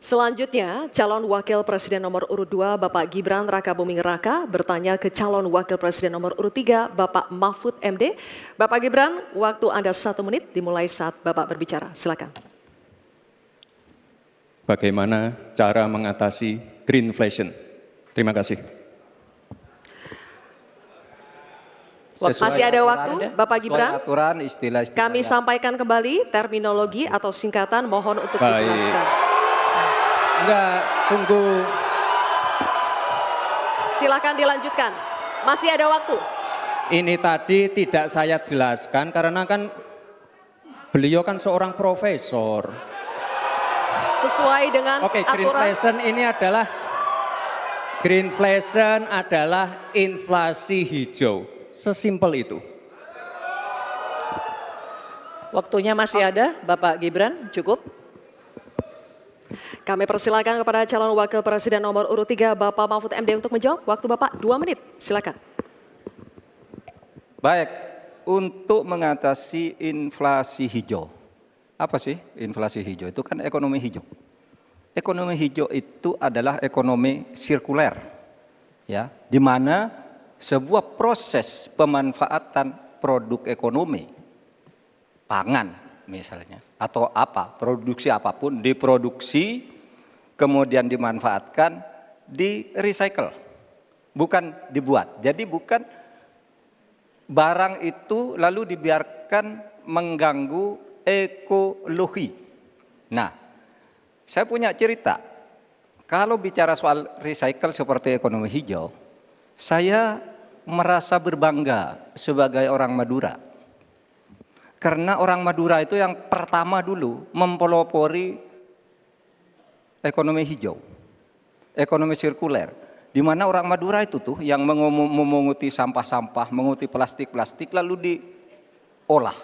Selanjutnya, calon wakil presiden nomor urut 2 Bapak Gibran Rakabuming Raka bertanya ke calon wakil presiden nomor urut 3 Bapak Mahfud MD. Bapak Gibran, waktu Anda 1 menit dimulai saat Bapak berbicara. Silakan. Bagaimana cara mengatasi greenflation? Terima kasih. Masih ada waktu, Bapak Gibran. Aturan, istilah Kami sampaikan kembali terminologi atau singkatan, mohon untuk dijelaskan. Enggak, tunggu. Silakan dilanjutkan. Masih ada waktu. Ini tadi tidak saya jelaskan karena kan beliau kan seorang profesor. Sesuai dengan Oke, aturan. greenflation adalah inflasi hijau. Sesimpel itu. Waktunya masih ada, Bapak Gibran, cukup. Kami persilakan kepada calon wakil presiden nomor urut 3 Bapak Mahfud MD untuk menjawab. Waktu Bapak 2 menit, silakan. Baik, untuk mengatasi inflasi hijau. Apa sih inflasi hijau? Itu kan ekonomi hijau. Ekonomi hijau itu adalah ekonomi sirkuler, ya, di mana sebuah proses pemanfaatan produk ekonomi, pangan misalnya, atau produksi apapun, diproduksi, kemudian dimanfaatkan, di recycle, bukan dibuat. Jadi bukan barang itu lalu dibiarkan mengganggu ekologi. Nah, saya punya cerita, kalau bicara soal recycle seperti ekonomi hijau, saya merasa berbangga sebagai orang Madura. Karena orang Madura itu yang pertama dulu mempelopori ekonomi hijau, ekonomi sirkuler. Di mana orang Madura itu tuh yang memunguti sampah-sampah, menguti plastik-plastik lalu diolah.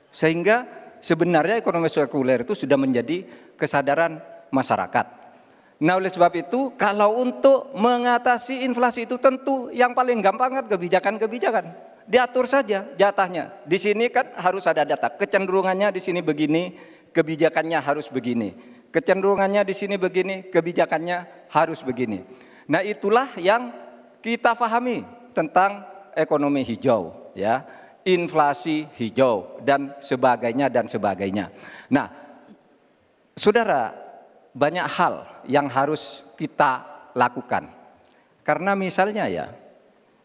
Sehingga sebenarnya ekonomi sirkuler itu sudah menjadi kesadaran masyarakat. Nah, oleh sebab itu, kalau untuk mengatasi inflasi itu tentu yang paling gampang kan kebijakan-kebijakan. Diatur saja jatahnya. Di sini kan harus ada data. Kecenderungannya di sini begini, kebijakannya harus begini. Kecenderungannya di sini begini, kebijakannya harus begini. Nah, itulah yang kita pahami tentang ekonomi hijau, ya, inflasi hijau dan sebagainya dan sebagainya. Nah, saudara, banyak hal yang harus kita lakukan. Karena misalnya ya,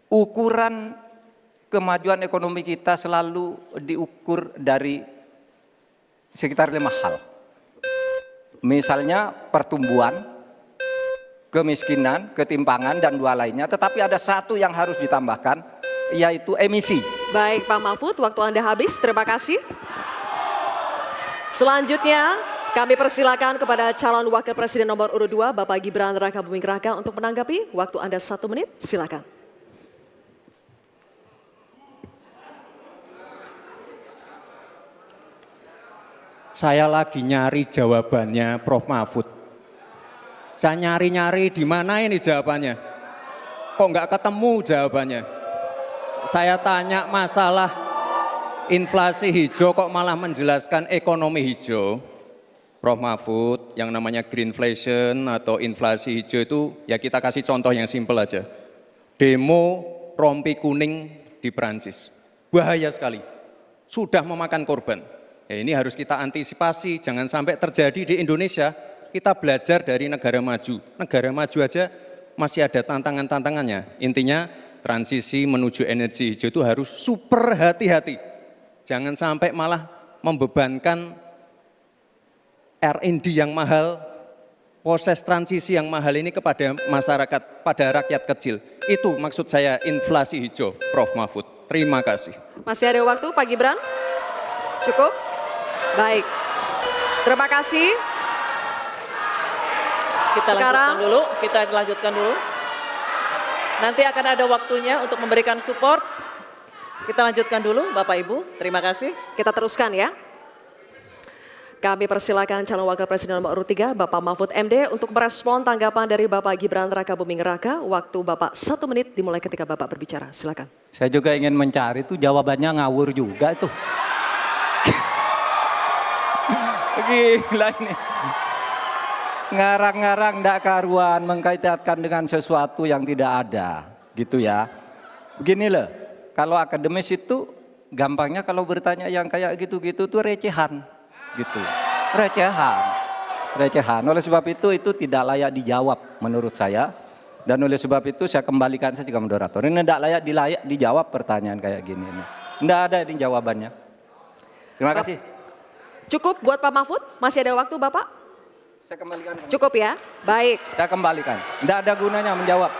ukuran kemajuan ekonomi kita selalu diukur dari sekitar 5 hal. Misalnya pertumbuhan, kemiskinan, ketimpangan, dan 2 lainnya. Tetapi ada 1 yang harus ditambahkan, yaitu emisi. Baik Pak Mahfud, waktu Anda habis. Terima kasih. Selanjutnya, kami persilakan kepada calon wakil presiden nomor urut 2 Bapak Gibran Rakabuming Raka untuk menanggapi. Waktu Anda 1 menit, silakan. Saya lagi nyari jawabannya Prof. Mahfud. Saya nyari-nyari di mana ini jawabannya. Kok nggak ketemu jawabannya. Saya tanya masalah inflasi hijau kok malah menjelaskan ekonomi hijau. Prof. Mahfud, yang namanya greenflation atau inflasi hijau itu ya kita kasih contoh yang simpel aja. Demo rompi kuning di Perancis. Bahaya sekali. Sudah memakan korban. Ya, ini harus kita antisipasi, jangan sampai terjadi di Indonesia. Kita belajar dari negara maju. Negara maju aja masih ada tantangan-tantangannya. Intinya transisi menuju energi hijau itu harus super hati-hati. Jangan sampai malah membebankan R&D yang mahal, proses transisi yang mahal ini kepada masyarakat, pada rakyat kecil. Itu maksud saya inflasi hijau, Prof. Mahfud. Terima kasih. Masih ada waktu Pak Gibran? Cukup? Baik. Terima kasih. Kita lanjutkan dulu. Nanti akan ada waktunya untuk memberikan support. Kita lanjutkan dulu, Bapak Ibu. Terima kasih. Kita teruskan ya. Kami persilakan calon wakil presiden nomor urut 3 Bapak Mahfud MD untuk merespon tanggapan dari Bapak Gibran Rakabuming Raka. Waktu Bapak 1 menit dimulai ketika Bapak berbicara. Silakan. Saya juga ingin mencari itu jawabannya ngawur juga itu. Gila ini. ngarang-ngarang ndak karuan mengkaitkan dengan sesuatu yang tidak ada, gitu ya. Begini loh, kalau akademis itu gampangnya kalau bertanya yang kayak gitu-gitu tuh recehan, gitu. Recehan. Oleh sebab itu tidak layak dijawab menurut saya. Dan oleh sebab itu saya kembalikan saja ke moderator. Ini tidak layak dijawab pertanyaan kayak gini. Tidak ada ini jawabannya. Terima kasih. Cukup buat Pak Mahfud? Masih ada waktu Bapak? Saya kembalikan. Cukup ya? Baik. Saya kembalikan. Tidak ada gunanya menjawab.